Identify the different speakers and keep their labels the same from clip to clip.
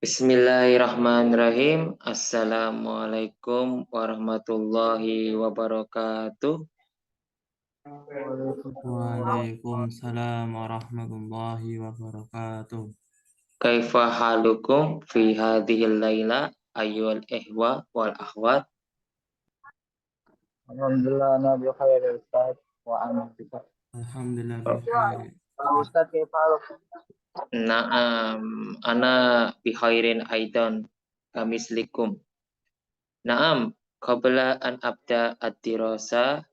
Speaker 1: Bismillahirrahmanirrahim. Assalamualaikum warahmatullahi wabarakatuh.
Speaker 2: Waalaikumsalam warahmatullahi wabarakatuh.
Speaker 1: Kaifa halukum fi hadhil laila ayyuhal ihwa wal akhwat.
Speaker 3: Alhamdulillah ana bi khair Ustaz wa ana bi khair.
Speaker 2: Alhamdulillah bi khair.
Speaker 3: Ustaz kaifa haluk?
Speaker 1: Naam, ana bi khairin aidan kamislikum. Naam, qabla an abda ad-dirasa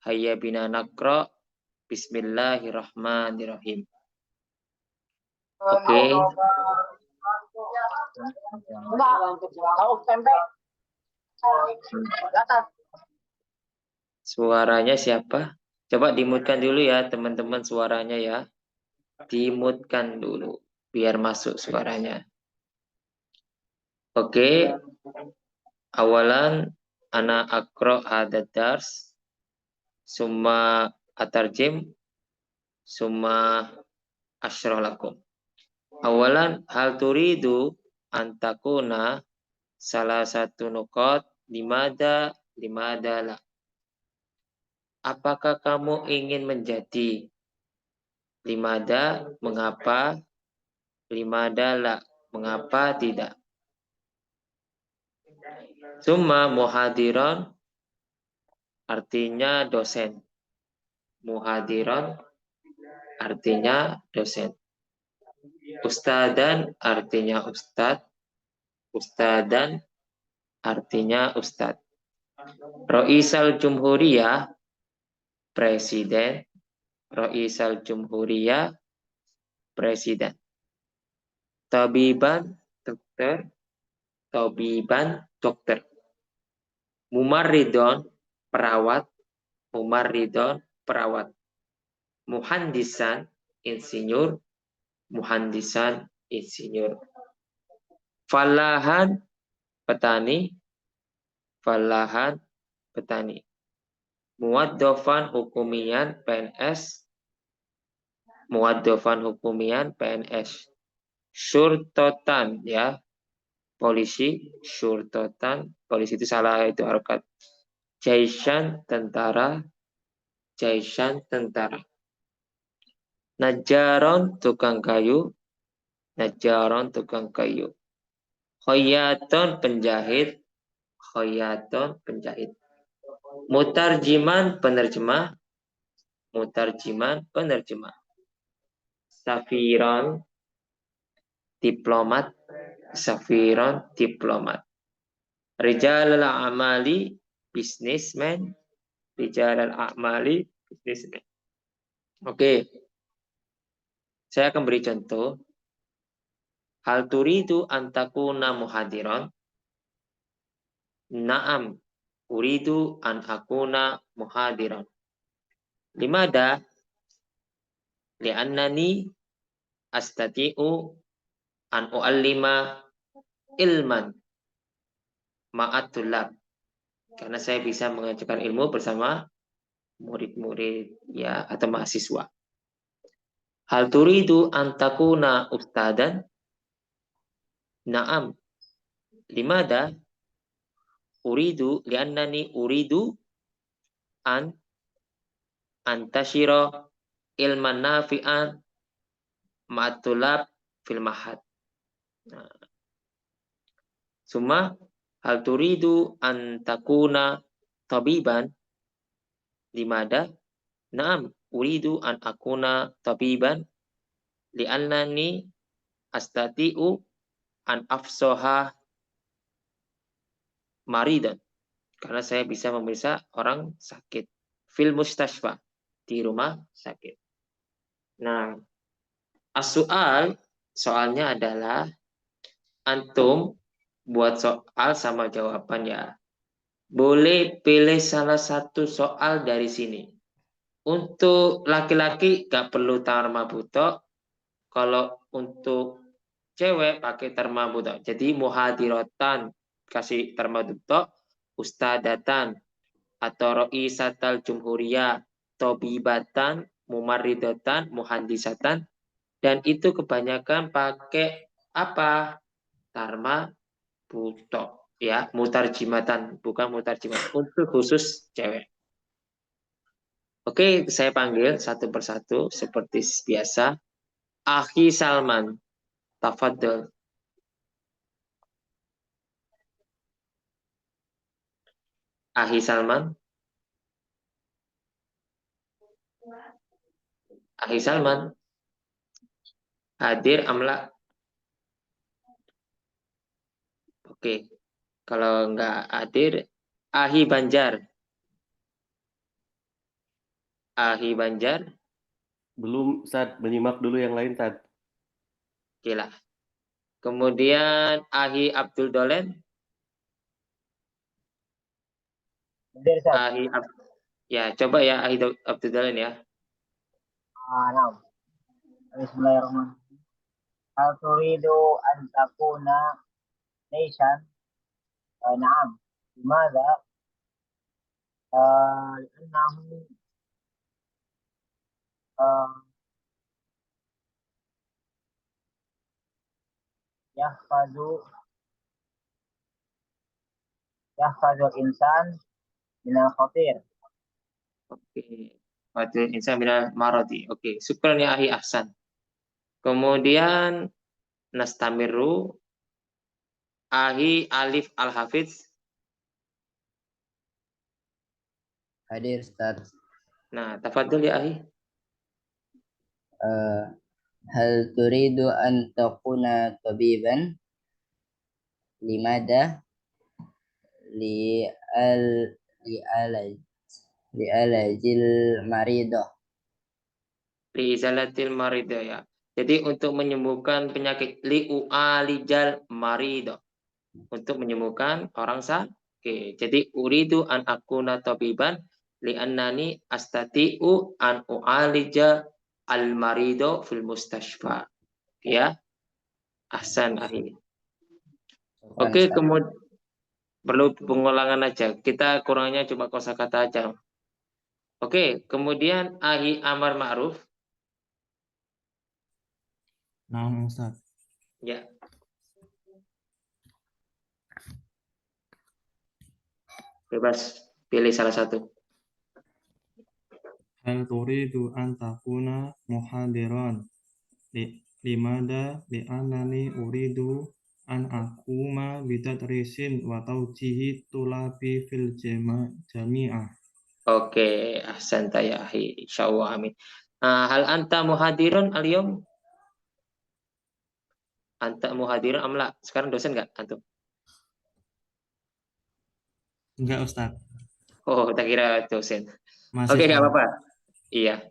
Speaker 1: hayya bina naqra. Bismillahirrahmanirrahim. Oke. Suaranya siapa? Coba dimutkan dulu ya teman-teman suaranya ya. Dimutkan dulu biar masuk suaranya. Oke. Awalan ana akro hadad dars. Summa atarjim. Summa asyrah lakum. Awalan hal turidu antakuna salah satu nukot limada la. Apakah kamu ingin menjadi? Limada, mengapa? Limada la, mengapa tidak? Summa muhadiron, artinya dosen. Muhadiron, artinya dosen. Ustadan, artinya ustad. Ustadan, artinya ustad. Roisal Jumhuriyah, presiden. Roisal Jumhuriyah, presiden. Tabiban, dokter. Tabiban, dokter. Mumarridon, perawat. Mumarridon, perawat. Muhandisan, insinyur. Muhandisan, insinyur. Falahan, petani. Falahan, petani. Muwaddofan hukumian, PNS. Muwaddofan hukumian, PNS. Syurtotan, ya. Polisi, syurtotan. Polisi itu salah, itu harokat. Jaishan, tentara. Jaishan, tentara. Najaron, tukang kayu. Najaron, tukang kayu. Khoyaton, penjahit. Khoyaton, penjahit. Mutarjiman, penerjemah. Mutarjiman, penerjemah. Safiron, diplomat. Safiron, diplomat. Rijal al-amali, businessman. Rijal al-amali, businessman. Oke. Saya akan beri contoh. Hal turidu antakuna muhadiron. Naam. Uridu an akuna muhadiron. Limada? Li'annani astati'u an u'allima ilman ma'atulab. Karena saya bisa mengajarkan ilmu bersama murid-murid ya atau mahasiswa. Hal turidu antakuna ustadan? Naam. Limada? Uridu li'annani uridu an antashiro ilman nafi'an ma'atulab fil mahad. Nah. Summa hal turidu antakuna tabiban? Limada? Naam, uridu an akuna tabiban li'annani astati'u an afsoha maridan. Karena saya bisa memeriksa orang sakit. Fil mustashfa, di rumah sakit. Nah, soalnya adalah antum buat soal sama jawabannya. Boleh pilih salah satu soal dari sini. Untuk laki-laki gak perlu tarmabuto. Kalau untuk cewek pakai tarmabuto. Jadi muhadirotan kasih tarmabuto. Ustadatan atau ro'isatal jumhuriyah. Tobibatan, mumarridatan, muhandisatan. Dan itu kebanyakan pakai apa? Dharma buto. Ya, mutarjimatan. Bukan mutarjimat. Untuk khusus cewek. Oke, saya panggil satu persatu seperti biasa. Akhi Salman. Tafadhol. Akhi Salman. Akhi Salman. Hadir amla. Oke. Kalau nggak hadir, Ahi Banjar. Ahi Banjar.
Speaker 4: Belum, Tad. Menyimak dulu yang lain, Tad.
Speaker 1: Oke lah. Kemudian Ahi Abdul Dolen.
Speaker 3: Hadir, Ustaz.
Speaker 1: Ya, coba ya Ahi Abdul Dolen ya.
Speaker 3: Nah. Bismillahirrahmanirrahim. Hal turidu an takuna nation? Naam. Limadha? لأنه يحفظ الإنسان من الخطير.
Speaker 1: Oke. Waktu insan minal maradi. Oke. Syukran ya Ahi Ahsan. Kemudian Nastamiru. Ahi Alif Al-Hafiz.
Speaker 5: Hadir, Ustaz.
Speaker 1: Nah, tafadhol ya Ahi.
Speaker 5: Hal turidu an takuna tabiban? Limada? Li'alajil maridah.
Speaker 1: Li'izalatil maridah ya. Jadi untuk menyembuhkan penyakit li'u'alijal maridah. Untuk menyembuhkan orang sakit. Jadi uridu an akuna tabiban li'annani astati'u an u'alija al-marido fil mustashfa. Ya. Ahsan Ahi. Oke, kemudian perlu pengulangan aja. Kita kurangnya cuma kosakata aja. Oke, kemudian Ahi Amar Ma'ruf.
Speaker 2: Nah, Ustaz.
Speaker 1: Ya. Bebas pilih salah satu.
Speaker 2: Hal turidu an takuna muhadiran? Limada li'anani uridu an akuma bitadrisin wa taujihi tulabi fil jami'ah.
Speaker 1: Oke, ahsan ya Ahi. Insyaallah amin. Hal anta muhadirun al-yawm? Anta muhadirun amla? Sekarang dosen nggak antum?
Speaker 2: Enggak, Ustaz.
Speaker 1: Oh, tak kira dosen.
Speaker 2: Masih
Speaker 1: Oke, nggak apa-apa. Iya.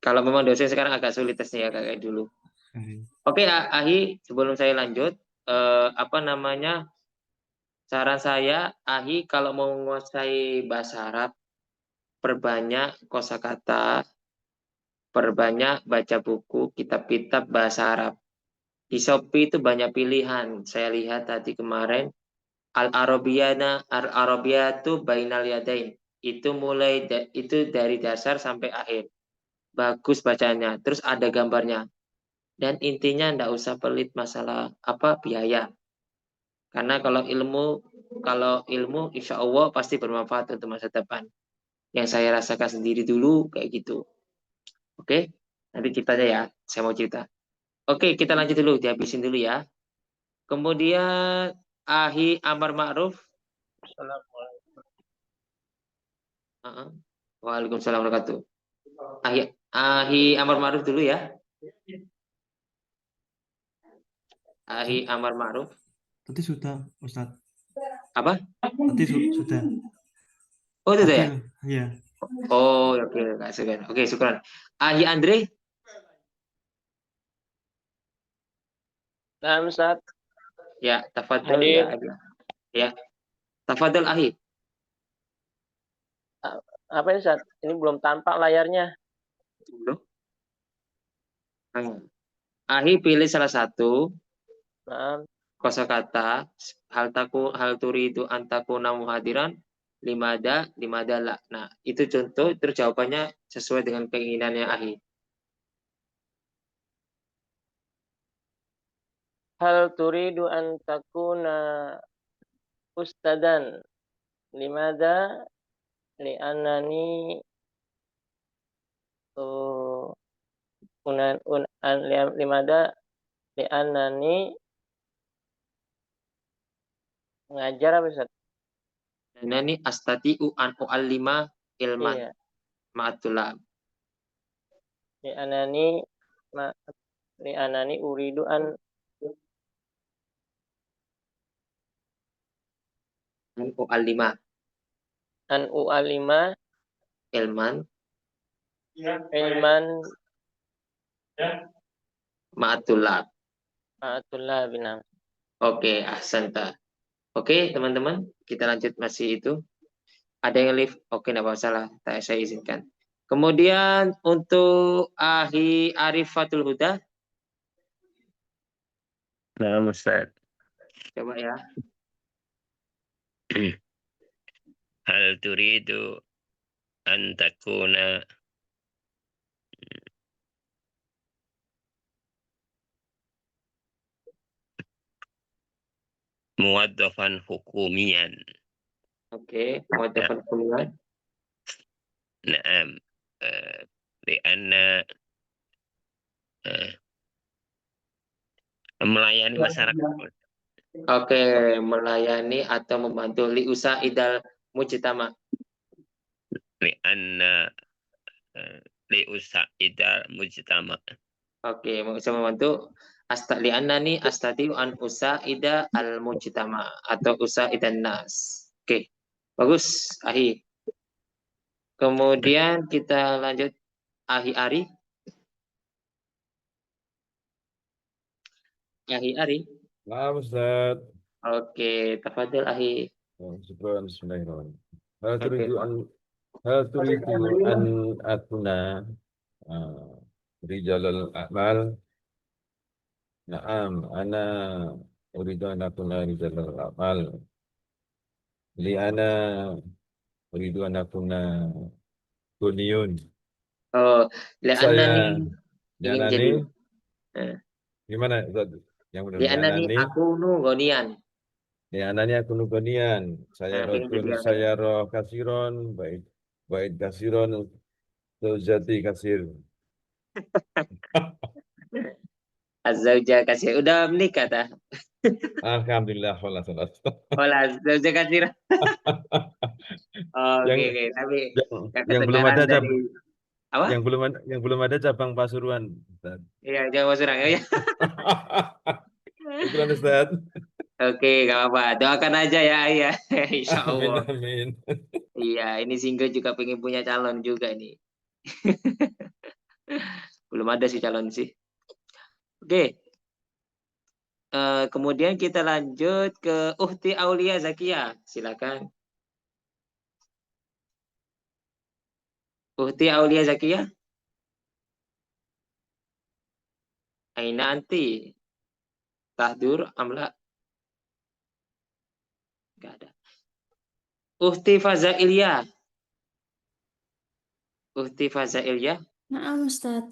Speaker 1: Kalau memang dosen sekarang agak sulit tesnya ya kayak dulu. Oke, Ahi, sebelum saya lanjut, apa namanya? Saran saya, Ahi, kalau mau menguasai bahasa Arab, perbanyak kosakata, perbanyak baca buku, kitab-kitab bahasa Arab. Di Shopee itu banyak pilihan. Saya lihat tadi kemarin, Al-Arabiyatu Bainal Yadain. Itu itu dari dasar sampai akhir. Bagus bacanya. Terus ada gambarnya. Dan intinya ndak usah pelit masalah apa biaya. Karena kalau ilmu insya Allah pasti bermanfaat untuk masa depan. Yang saya rasakan sendiri dulu kayak gitu. Oke, nanti ceritanya ya. Saya mau cerita. Oke, kita lanjut dulu. Dihabisin dulu ya. Kemudian Ahi Amar Ma'ruf. Waalaikumsalam warahmatullahi wabarakatuh. Ahi Amar Ma'ruf dulu ya. Ahi Amar Ma'ruf.
Speaker 2: Tadi sudah, Ustaz.
Speaker 1: Apa?
Speaker 2: Tadi sudah.
Speaker 1: Oh, itu ya?
Speaker 2: Iya.
Speaker 1: Oh, oke, Oke, syukuran. Ahi Andre.
Speaker 6: Nah, Ustaz.
Speaker 1: Ya, tafadhol ya. Ya. Tafadhol Ahi.
Speaker 6: Apa ini, Ustaz? Ini belum tampak layarnya.
Speaker 1: Belum. Ahi pilih salah satu.
Speaker 6: Nah,
Speaker 1: Kosakata hal turidu antakuna muhadiran limada la. Nah, itu contoh terus jawabannya sesuai dengan keinginannya Ahi.
Speaker 6: Hal turidu an takuna ustadan? Limada? Li'annani limada? Li'annani ngajar apa Ustaz?
Speaker 1: Nani astati'u an u'allima ilman
Speaker 6: Iya.
Speaker 1: ma'atulab.
Speaker 6: Li'anani uridu an
Speaker 1: An u'allima
Speaker 6: u'alima
Speaker 1: ilman
Speaker 6: ilman
Speaker 1: ma'atulab.
Speaker 6: ma'atullah binam.
Speaker 1: Oke, ahsanta. Oke, teman-teman, kita lanjut masih itu. Ada yang lift? Oke, tidak masalah. Saya izinkan. Kemudian untuk Ahi Arifatul Huda.
Speaker 7: Nah, Ustaz.
Speaker 1: Coba ya.
Speaker 7: Hal turidu an takuna muwaddafan hukumian.
Speaker 1: Oke, mau dapat hubungan.
Speaker 7: Naam. Lianna melayani masyarakat.
Speaker 1: Oke, melayani atau membantu liusa idal mujtama.
Speaker 7: Lianna liusaidal mujtama.
Speaker 1: Oke, bisa membantu li'annani astatiu an usaida al mujtama atau usaidan nas. Oke. Bagus, Ahi. Kemudian kita lanjut Ahi Ari. Ahi Ari.
Speaker 8: Nah, Ustaz.
Speaker 1: Oke, tafadhol Ahi.
Speaker 8: Syukran, bismillahirrahmanirrahim.
Speaker 1: Oke.
Speaker 8: Hal turidu an akuna rijalal a'mal. Na'am, ana uridu an akuna rijalal a'mal. Li'ana uridu an akuna kuniyun.
Speaker 1: Oh, li'annani ingin
Speaker 8: Li'anani,
Speaker 1: jadi.
Speaker 8: gimana Ustaz? Yang benar,
Speaker 1: Li'annani akunu ghaniyan.
Speaker 8: li'anani akunu kuniyun. Saya
Speaker 1: Ingin jadi
Speaker 8: rojul,
Speaker 1: kaya.
Speaker 8: saya roh kasiron, baik kasiron, zaujati kasir.
Speaker 1: Azauja kasih. Udah menikah dah.
Speaker 8: Alhamdulillah, wala salat.
Speaker 1: Olah, zauja kasih. Oke, oke. Tapi
Speaker 8: yang belum ada
Speaker 1: dari apa?
Speaker 8: yang belum ada cabang Pasuruan, Ustaz.
Speaker 1: Iya, jangan masuk ya.
Speaker 8: Syukran, Ustaz.
Speaker 1: Oke, gak apa-apa. Doakan aja ya, ya. Insya
Speaker 8: Amin,
Speaker 1: Allah.
Speaker 8: amin.
Speaker 1: Iya, ini single juga pengen punya calon juga nih. Belum ada sih calon sih. Oke. Kemudian kita lanjut ke Uhti Aulia Zakia. Silakan. Uhti Aulia Zakia. Aina anti. Tahdur amla. Gak ada. Uhti Faza Ilya. Uhti Faza Ilya.
Speaker 9: Naam Ustaz.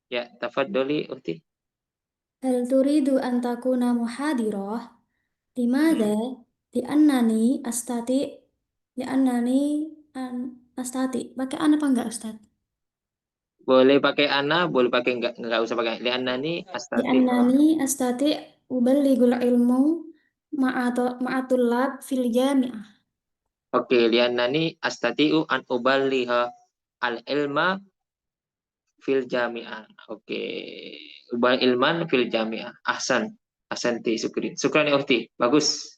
Speaker 1: Ya, tafadholi Uhti.
Speaker 9: Hal turidu an takuna muhadirah? Limada? Li'annani astati. Pakai an apa enggak Ustaz?
Speaker 1: Boleh pakai ana, boleh pakai enggak usah pakai. Li'annani astati.
Speaker 9: Li'annani astati uballigul ilmu ma'atullab fil jami'ah.
Speaker 1: Oke, li'annani astati'u an uballiha al-ilma fil jami'ah. Oke. Ubal ilman fil jami'ah. Ahsanti, syukri. Syukran ya Uhti. Bagus.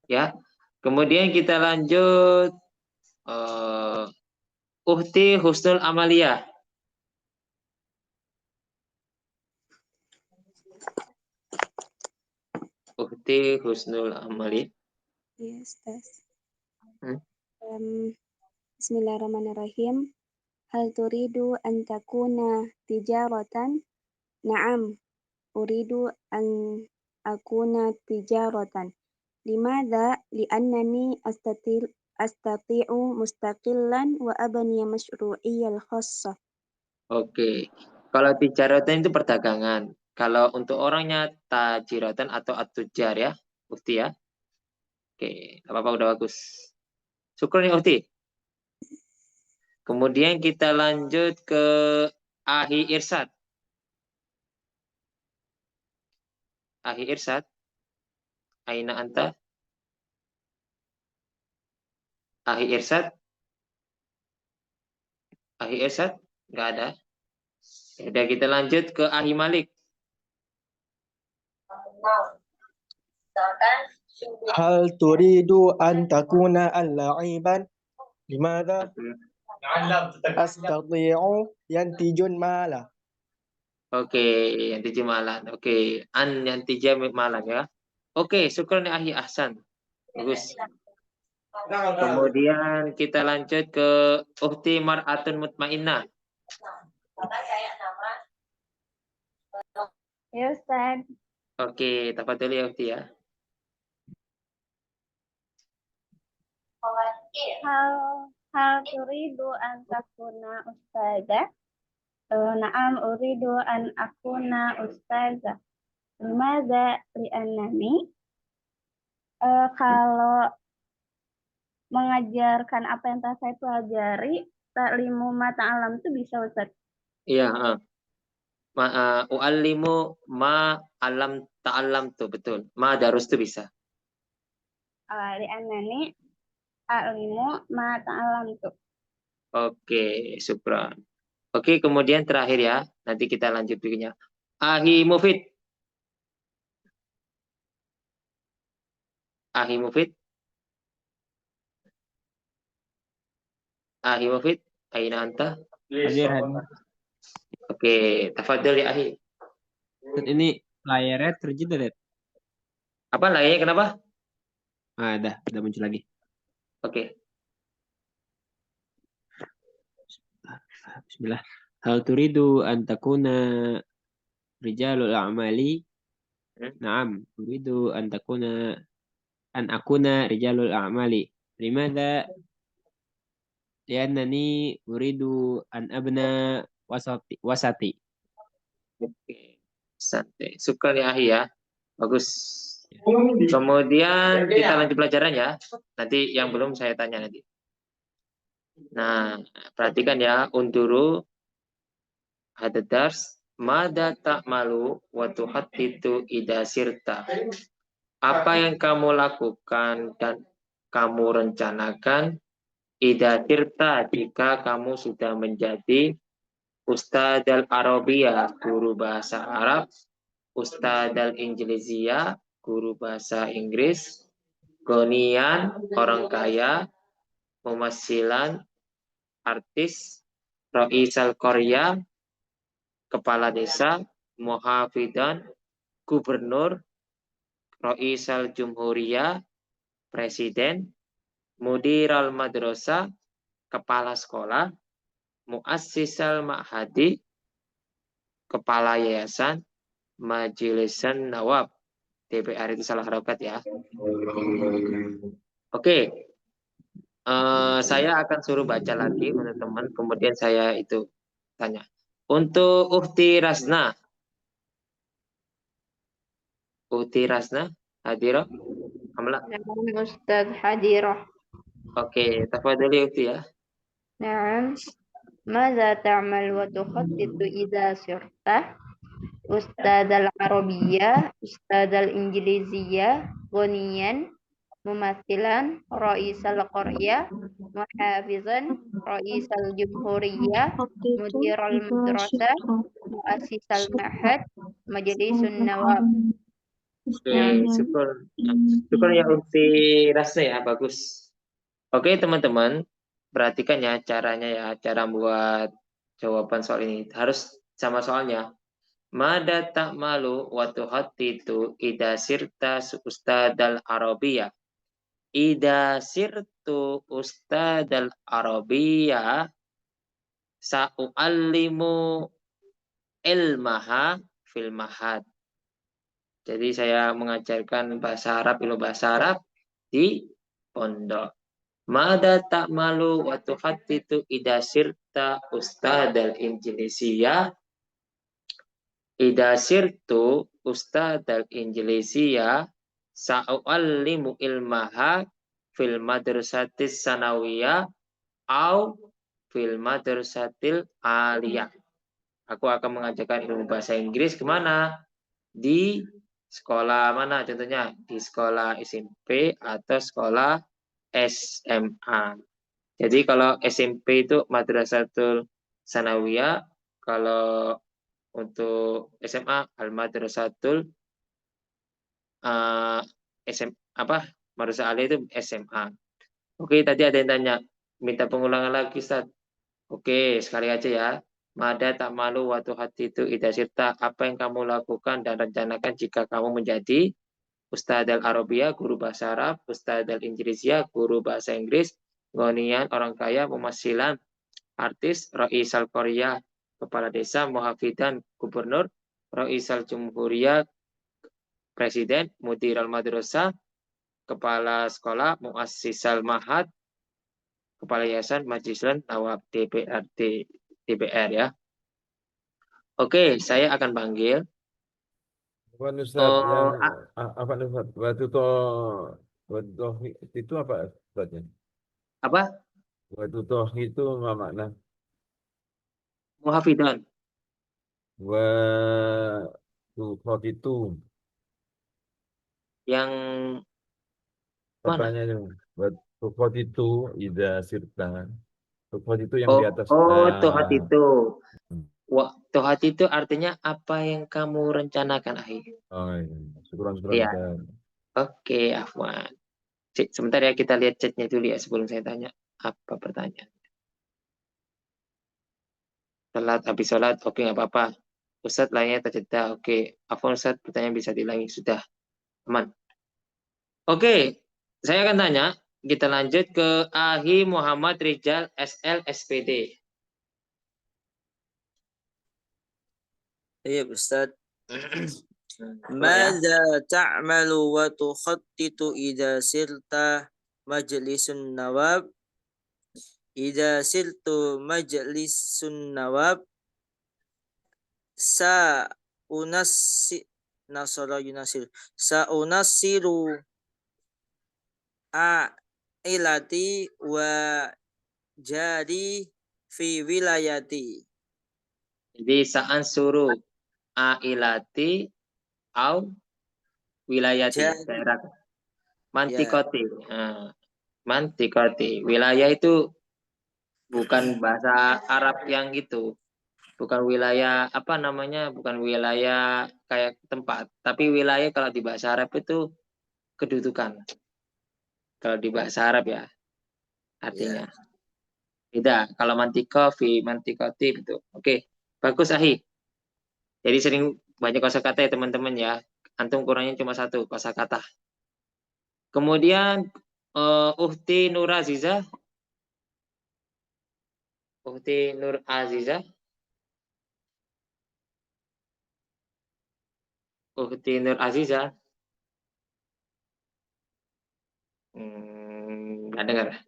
Speaker 1: Ya. Kemudian kita lanjut Uhti Husnul Amalia. Uhti Husnul Amalia.
Speaker 10: Ya, Ustaz. Bismillahirrahmanirrahim. Hal turidu an takuna tijaratan? Na'am, uridu an akuna tijaratan. Limadha? Li'annani astati'u mustaqillan wa abniya masyru'iyyal khassa.
Speaker 1: Oke. Kalau tijaratan itu perdagangan. Kalau untuk orangnya tajiratan atau atujar ya, Ukti ya. Oke, apa-apa udah bagus. Syukur ya Ukti. Kemudian kita lanjut ke Ahi Irsad. Ahi Irsad. Aina anta? Ahi Irsad? Ahi Irsad? Nggak ada. Udah kita lanjut ke Ahi Malik.
Speaker 11: Hal turidu an takuna al-la'iban? Limadha? Astati'u yantijun mala.
Speaker 1: Oke, yantiju malan. Oke, an yantija malan ya. Oke, syukran ya Ahi Ahsan. Bagus. Kemudian kita lanjut ke Ukhti Mar'atun Mutmainnah.
Speaker 10: Ya Ustaz.
Speaker 1: Oke, tafadhol ya Ukhti ya.
Speaker 10: Hal turidu an takuna ustazah? Na'am uridu an akuna ustazah. Limadha li'annani? Kalau mengajarkan apa yang telah saya pelajari, ta'limu ma ta'alam itu bisa Ustaz.
Speaker 1: Iya, u'allimu ma alam ta'allam tuh betul. Ma darus tuh bisa.
Speaker 10: Li'annani a'limu ma ta'alam tuh.
Speaker 1: Oke, syukran. Oke, kemudian terakhir ya. Nanti kita lanjut berikutnya. Ahi Mufid. Ahi Mufid. Ahi Mufid. Aina anta?
Speaker 12: Hadir.
Speaker 1: Oke, tafadhol ya Ahi.
Speaker 12: Ini layarnya terjadi.
Speaker 1: Apa layarnya kenapa?
Speaker 12: Udah muncul lagi.
Speaker 1: Oke.
Speaker 12: Bismillah. Hal turidu an takuna rijalul a'mali? Naam, turidu an akuna rijalul a'mali. Limadha? Liannani uridu an abna wasati.
Speaker 1: Oke. Santai. Syukran ya Ahi ya. Bagus. Kemudian kita lanjut pelajaran ya. Nanti yang belum saya tanya nanti. Nah, perhatikan ya. Unduru hadadars mada ta'malu wa tuhattitu idza sirta. Apa yang kamu lakukan dan kamu rencanakan idza sirta jika kamu sudah menjadi Ustadz al-Arabiyah, guru bahasa Arab, Ustadz al-Injiliziyah, guru bahasa Inggris, Gonian, orang kaya, Mumasilan, artis, Roisal Korea, kepala desa, Muhafidan, gubernur, Roisal Jumhuriyah, presiden, Mudiral Madrasah, kepala sekolah, Muassisal Ma'hadi, kepala yayasan, Majlisan Nawab. DPR itu salah harokat ya. Oke. Saya akan suruh baca lagi teman-teman. Kemudian saya itu tanya. Untuk Ukhti Rasna. Ukhti Rasna, hadirah? Amla.
Speaker 10: Ustaz hadirah.
Speaker 1: Oke, tafadhali Ukhti ya.
Speaker 10: Naam. Madza ta'mal wa tukhattitu idza sirta? Ustadz al-Arabiyah, Ustadz al-Injiliziyah, Ghaniyan, Mumathilan, Raisal Qaryah, Muhafizan, Raisal Jumhuriyah, Mudiral Madrasah, Muassisal Ma'had, Majlisun Nawab.
Speaker 1: Oke, syukur ya Ukhti Rasna ya, bagus. Oke teman-teman, perhatikan ya caranya ya, cara buat jawaban soal ini. Harus sama soalnya. Mada ta'malu wa tuhattitu idza sirta ustadal arabiyah. Idza sirtu ustadal arabiyah sa'uallimu ilmaha fil mahad. Jadi saya mengajarkan bahasa Arab, ilmu bahasa Arab di pondok. Mada ta'malu wa tuhattitu idza sirta ustadal injilisiyah. Ida sirtu ustadzal injilisiya sa'u'allimu ilmaha fil madrasatis sanawiyah au fil madrasatil aliyah. Aku akan mengajarkan ilmu bahasa Inggris kemana? Di sekolah mana contohnya? Di sekolah SMP atau sekolah SMA. Jadi kalau SMP itu Madrasatul Sanawiyah, kalau untuk SMA Al-Madrasatul Madrasah Aliyah itu SMA. Oke, tadi ada yang tanya, minta pengulangan lagi Ustaz. Oke, sekali aja ya. Mada tak malu waktu hati itu ida sirta, apa yang kamu lakukan dan rencanakan jika kamu menjadi Ustadz al-Arabiyah, guru bahasa Arab, Ustadz al-Injiliziyah, guru bahasa Inggris, ngonian, orang kaya, pemasilan, artis, Rois al-Korea, kepala desa, muhafidan, gubernur, Rois al-Jumhuriyah, presiden, mudir al-madrasah, kepala sekolah, muassis al-mahad, kepala yayasan, majlislan, nawab, DPR ya. Oke, saya akan panggil.
Speaker 8: Bukan Ustaz, yang apa nih Ustaz? Waktu itu apa Ustaznya?
Speaker 1: Apa?
Speaker 8: Waktu toh itu apa makna?
Speaker 1: Muhafidan.
Speaker 8: Waktu itu.
Speaker 1: Yang
Speaker 8: Katanya waktu itu ida sirta. Waktu itu yang di atas.
Speaker 1: Tohat itu. Tohat itu artinya apa yang kamu rencanakan, Ahi.
Speaker 8: Oh iya. Syukuran
Speaker 1: Iya.
Speaker 8: Ustaz.
Speaker 1: Oke, Afwan. Sebentar ya, kita lihat chatnya dulu ya sebelum saya tanya apa pertanyaan. Habis sholat, oke nggak apa-apa. Ustadz lainnya terjeda, oke. Afwan Ustadz, pertanyaan bisa diulangi, sudah. Aman. Oke, saya akan tanya. Kita lanjut ke Ahi Muhammad Rijal SL SPD.
Speaker 13: Iya Ustaz. Mada ta'malu wa tukhattitu idza sirta majlisun nawab? Idza sirtu majlisun nawab Sa'unasiru ilati wa jadi fi wilayati.
Speaker 1: Jadi sa'an suruh ailati au wilayati daerah. Mantikoti. Mantikoti. Wilayah itu bukan bahasa Arab yang gitu. Bukan wilayah apa namanya? Bukan wilayah kayak tempat, tapi wilayah kalau di bahasa Arab itu kedudukan. Kalau di bahasa Arab ya artinya. Beda. Kalau mantikofi, mantikoti itu. Oke, bagus Ahi. Jadi sering banyak kosakata ya teman-teman ya. Antum kurangnya cuma satu kosakata. Kemudian Uhti Nur Aziza. Uhti Nur Aziza. Uhti Nur Aziza. Nggak dengar.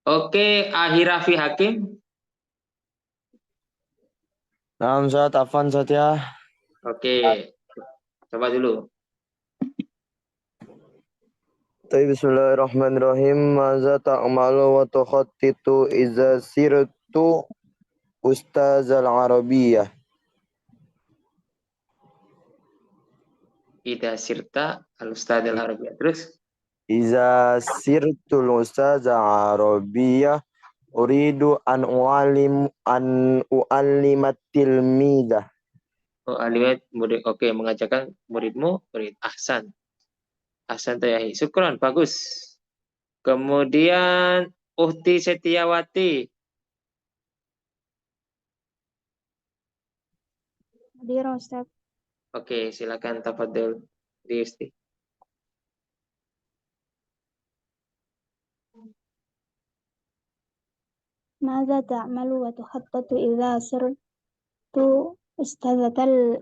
Speaker 1: Oke, Ahirafi Hakim.
Speaker 14: Nah, Ustaz, Afan Ustaz ya.
Speaker 1: Oke, coba dulu.
Speaker 14: Bismillahirrahmanirrahim. Maza ta'malu wa tukhattitu iza sirtu ustazal Arabiyah.
Speaker 1: Ida sirta al-ustadzal Arabiyah. Terus?
Speaker 14: Iza sirtul ustazal Arabiyah uridu an u'allimat tilmidah.
Speaker 1: Alimat murid. Oke, mengajarkan muridmu, murid. Ahsan. Ahsan Tayahi. Syukron, bagus. Kemudian Uhti Setiawati.
Speaker 10: Hadir Ustaz.
Speaker 1: Oke, silakan tafadhol Diusti.
Speaker 10: Mada ta'malu wa tukhattatu idza sirtu ustadzatal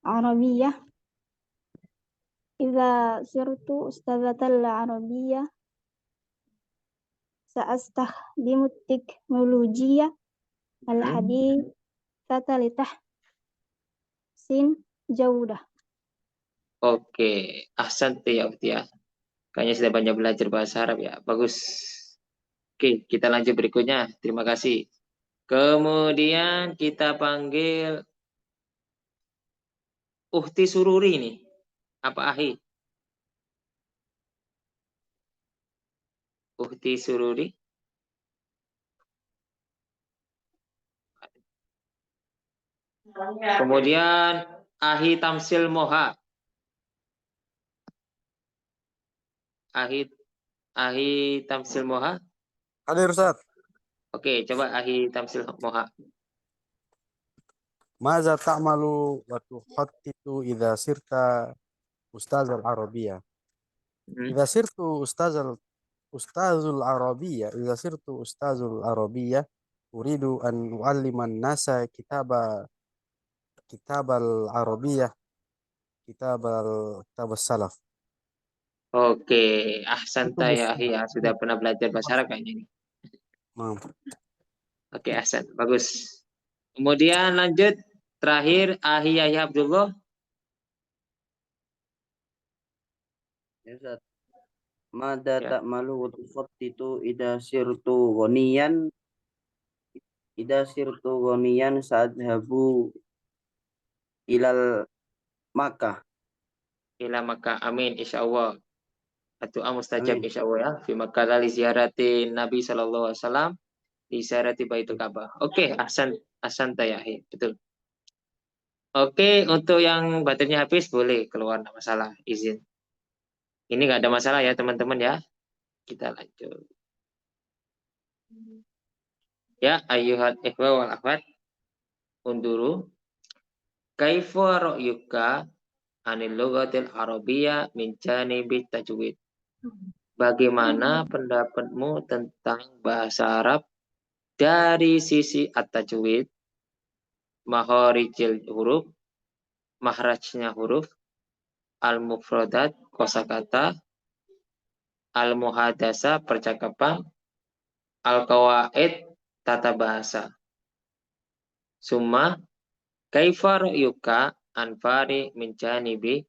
Speaker 10: Arabiyah. Idza sirtu ustadzatal Arabiyah sa'astakhdimu teknologiya al-hadithata sin jaudah.
Speaker 1: Oke, ahsanti ya Ukti ya. Kayaknya sudah banyak belajar bahasa Arab ya. Bagus. Oke, kita lanjut berikutnya. Terima kasih. Kemudian kita panggil Uhti Sururi nih. Apa Ahi? Uhti Sururi. Kemudian Ahi Tamsil Moha. Ahi Tamsil Moha.
Speaker 15: Hadir Ustaz.
Speaker 1: Oke, coba Ahi Tamsil Moha.
Speaker 15: Maza ta'malu wa tukhattitu idza sirta ustazal Arabiyah. Idza sirtu ustazul Arabiyah, idza sirtu ustazul Arabiyah, uridu an ualliman nasa kitabal Arabiyah, kitab salaf.
Speaker 1: Oke, ahsanta ya Ahi ya. Sudah pernah belajar bahasa Arab kayaknya ini. Oke, ahsan. Bagus. Kemudian lanjut. Terakhir, Ahi Yahya Abdullah.
Speaker 5: Ya Ustaz. Mada ta'malu wa tukhattitu idza sirtu ghaniyan sa'adhabu ilal Makkah.
Speaker 1: Ila Makkah. Amin insyaallah. Doa mustajab insyaallah ya. Fi Makkah li ziarati Nabi sallallahu alaihi wasallam di ziarati Baitul Ka'bah. Oke, ahsan tayahi. Betul. Oke, untuk yang baterainya habis boleh keluar, enggak masalah, izin. Ini enggak ada masalah ya, teman-teman ya. Kita lanjut. Ya, ayyuhal ikhwa wal akhwat. Unduru kaifa ra'yuka anil lughatil arabiyyah min janibi tajwid. Bagaimana pendapatmu tentang bahasa Arab dari sisi at-tajwid, mahorijil huruf, mahrajnya huruf, al-mufradat, kosakata, al-muhadasa, percakapan, al-qawaid, tata bahasa. Summa, kaifa ra'yuka anfari min janibi.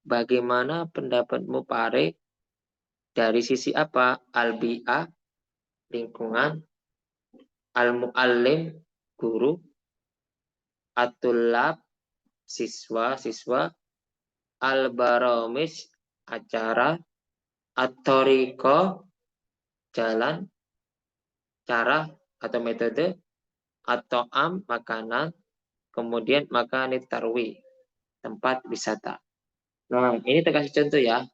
Speaker 1: Bagaimana pendapatmu Pare dari sisi apa? Al-bi'ah, lingkungan, al-muallim, guru, at-tullab, siswa, al-baromis, acara, at-tariqah, jalan, cara atau metode, at-ta'am, makanan, kemudian makanit tarwi, tempat wisata. Nah, ini terkasih contoh ya.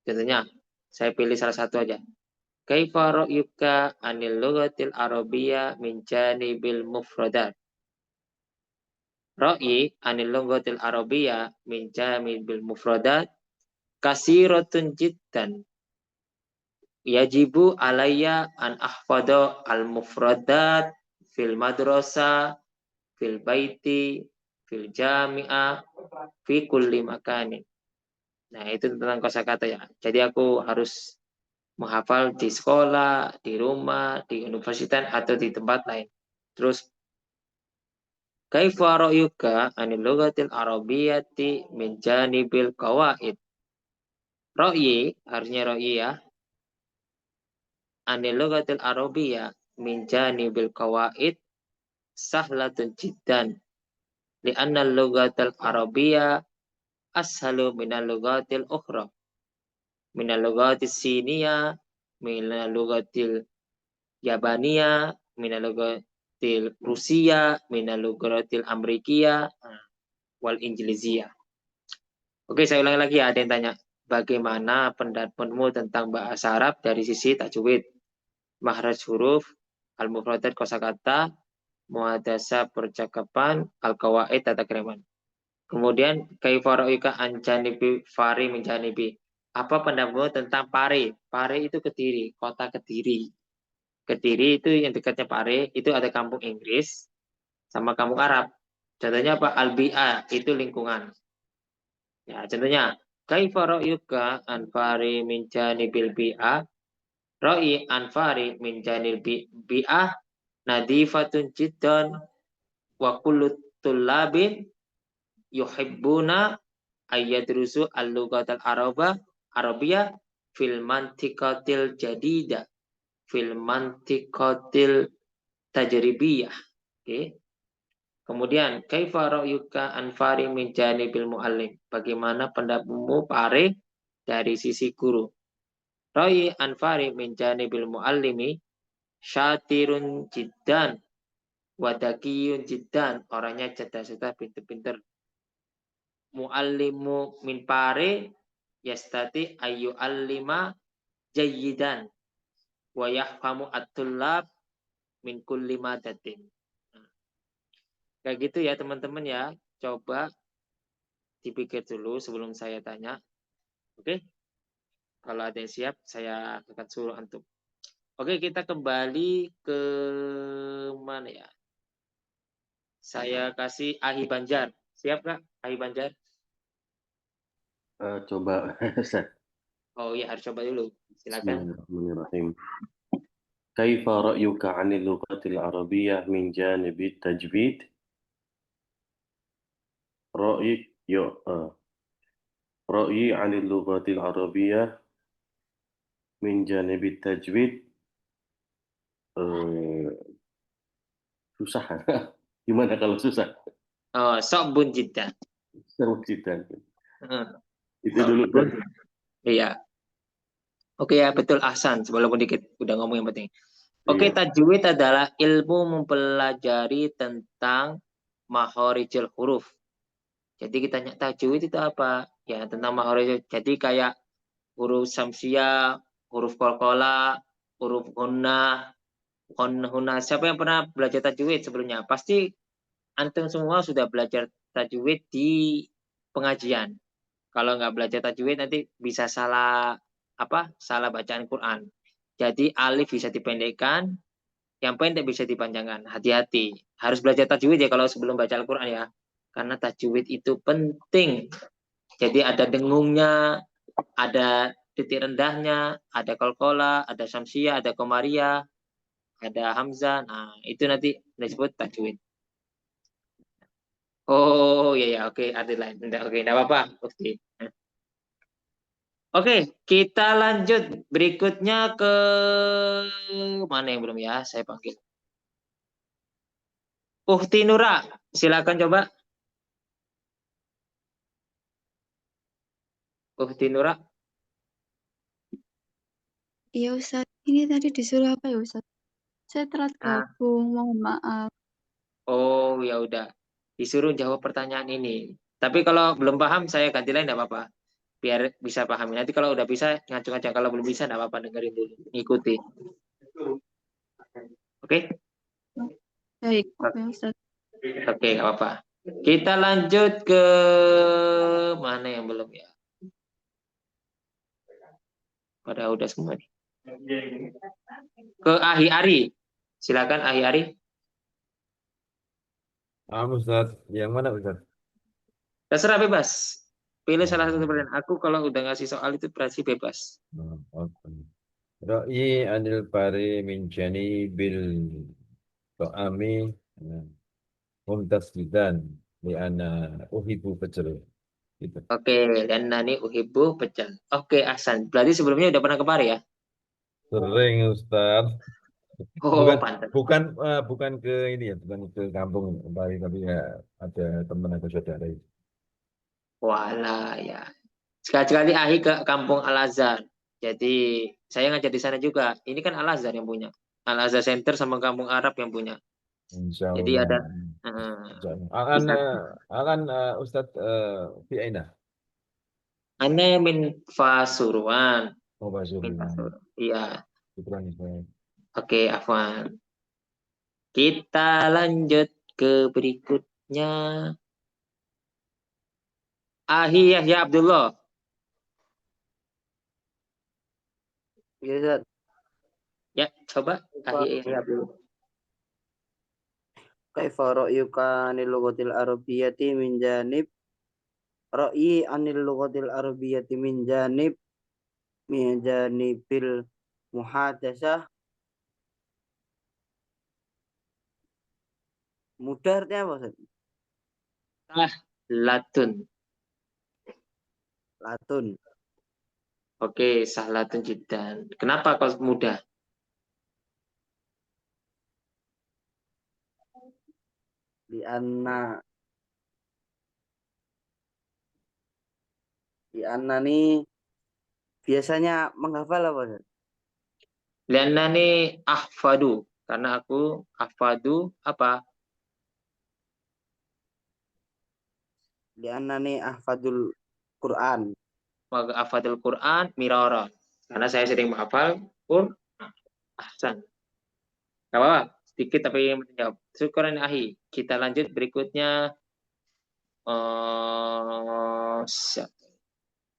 Speaker 1: Contohnya, saya pilih salah satu aja. Kaifa ra'yuka anil lughatil arabiyyah min janibil mufradat. Ra'yi anil lughatil arabiyyah min janibil mufradat kasiratun jiddan. Yajibu alayya an ahfadha al mufradat fil madrasah, fil baiti, fil jami'ah, fi kulli makanin. Nah, itu tentang kosakata ya. Jadi aku harus menghafal di sekolah, di rumah, di universitas atau di tempat lain. Terus kaifa ra'yuka anil lughatil arabiyyati min janibil qawaid. Ra'yi, harusnya ra'yi ya. Anil lughatil arabiyyah min janibil qawaid sahlatun jiddan. Li'anna al-lughatal arabiyyah ashalu minal lughatil ukhra. Minal lughatis siniyah, minal lughatil yabaniyah, minal lughatil rusiyah, minal lughatil amrikiyah, wal injiliziyah. Oke, saya ulangi lagi ya, ada yang tanya. Bagaimana pendapatmu tentang bahasa Arab dari sisi tajwid, mahraj huruf, al-mufradat kosakata, muhadasa percakapan, al-qawaid tata keraman. Kemudian kaifa ra'yuka an janibi fari min janibi. Apa pendapatmu tentang Pare? Pare itu Kediri, kota Kediri. Kediri itu yang dekatnya Pare, itu ada kampung Inggris sama kampung Arab. Contohnya apa? Al-bi'a itu lingkungan. Ya, contohnya kaifa ra'yuka an fari min janibil bi'a. Ra'yi an fari min janibil bi'ah nadifatun jiddan wa kullu tullabin yuhibbuna ayyadrusu al-lughatal arabiyah fil mantiqatil jadida fil mantiqatil tajribiyah. Oke. Kemudian kaifa ra'yuka anfari min janibil muallim? Bagaimana pendapatmu Pare dari sisi guru? Ra'yi anfari min janibil muallimi syatirun jiddan wadakiyun jiddan. Orangnya cerdas-cerdas, pinter-pinter. Muallimu min Pare yastati ayu allima jayyidan wa yahfamu at-tullab min kulli madatin. Kayak gitu ya teman-teman ya. Coba dipikir dulu sebelum saya tanya. Oke? Kalau ada yang siap, saya akan suruh antum. Oke, kita kembali ke mana ya? Saya kasih Ahi Banjar. Siap nggak, Ahi Banjar?
Speaker 4: Coba, Ustaz.
Speaker 1: Oh iya, harus coba dulu. Silakan.
Speaker 4: Bismillahirrahmanirrahim. Kaifa ra'yuka 'anil lughatil arabiyyah min janibit tajwid? رأيي عن اللغة العربية من جانب التجويد susah. Gimana kalau susah?
Speaker 1: Oh, sobun jiddan.
Speaker 4: Seru jiddan. Itu dulu.
Speaker 1: Iya. Oke ya, betul Ahsan. Walaupun dikit udah ngomong yang penting. Oke,
Speaker 4: Iya.
Speaker 1: tajwid adalah ilmu mempelajari tentang makhorijul huruf. Jadi kita tanya tajwid itu apa? Ya, tentang makhorijul. Jadi kayak huruf samsiah, huruf qalqalah, huruf gunnah, hunna. Siapa yang pernah belajar tajwid sebelumnya? Pasti antum semua sudah belajar tajwid di pengajian. Kalau nggak belajar tajwid nanti bisa salah salah bacaan Quran. Jadi alif bisa dipendekkan, yang pendek bisa dipanjangkan. Hati-hati. Harus belajar tajwid ya kalau sebelum baca Al-Quran ya. Karena tajwid itu penting. Jadi ada dengungnya, ada titik rendahnya, ada qalqalah, ada samsiah, ada qamariyah, ada hamzah. Nah, itu nanti disebut tajwid. Oh iya ya, oke, arti lain. Oke, enggak apa-apa. Oke. Oke, kita lanjut berikutnya ke mana yang belum ya? Saya panggil. Uhti Nura, silakan coba. Uhti Nura.
Speaker 16: Iya Ustaz, ini tadi disuruh apa ya Ustaz? Saya telat gabung, mohon maaf.
Speaker 1: Oh ya udah, disuruh jawab pertanyaan ini. Tapi kalau belum paham saya ganti lain enggak apa-apa. Biar bisa pahami. Nanti kalau udah bisa ngacung-ngacung, kalau belum bisa enggak apa-apa, dengerin dulu, ikuti. Oke?
Speaker 16: Baik, oke Ustaz.
Speaker 1: Oke, enggak apa-apa. Kita lanjut ke mana yang belum ya? Pada udah semua nih. Ke Ahi Ari. Silakan Ahi Ari.
Speaker 8: Ustaz, yang mana Ustaz?
Speaker 1: Terserah bebas. Pilih salah satu pertanyaan. Aku kalau udah ngasih soal itu berarti bebas.
Speaker 8: Ra'yi anil pari min janibil ta'ami mumtasidan li'ana uhibu pecel. Gitu.
Speaker 1: Oke, dan nani uhibu pecel. Oke, Ahsan. Berarti sebelumnya udah pernah ke Pari ya?
Speaker 8: Sering Ustaz.
Speaker 1: Oh, pantas.
Speaker 8: Bukan ke ini ya, bukan ke kampung Pari, tapi ya ada teman atau saudara.
Speaker 1: Walah ya. Sekali-sekali Ahi ke kampung Al-Azhar. Jadi saya ngajar di sana juga. Ini kan Al-Azhar yang punya. Al-Azhar Center sama kampung Arab yang punya.
Speaker 8: Insya Allah.
Speaker 1: Jadi ada.
Speaker 8: Akan Ustadz fi aina?
Speaker 1: Ana min Pasuruan.
Speaker 8: Oh, Pasuruan.
Speaker 1: Iya. Oke, Afwan. Kita lanjut ke berikutnya. Ahi Yahya Abdullah.
Speaker 5: Iya, Ustaz.
Speaker 1: Ya, coba Ahi Yahya Abdullah.
Speaker 5: Kaifa ra'yuka anil lughatil arabiyyati min janib ra'yi anil lughatil arabiyyati min janibil muhadasah. Mudah artinya apa Ustaz?
Speaker 1: Sahlatun.
Speaker 5: Latun.
Speaker 1: Oke, sahlatun jiddan. Kenapa kok mudah?
Speaker 5: Di anna nih biasanya menghafal apa? Ustaz?
Speaker 1: Liannani ahfadu. Karena aku ahfadu apa?
Speaker 5: Di anna nih ahfadul Quran.
Speaker 1: Ahfadul Quran mirara. Karena saya sering menghafal Quran. Ahsan. Gak apa-apa. Sedikit tapi menjawab. Syukuran ahi. Kita lanjut berikutnya.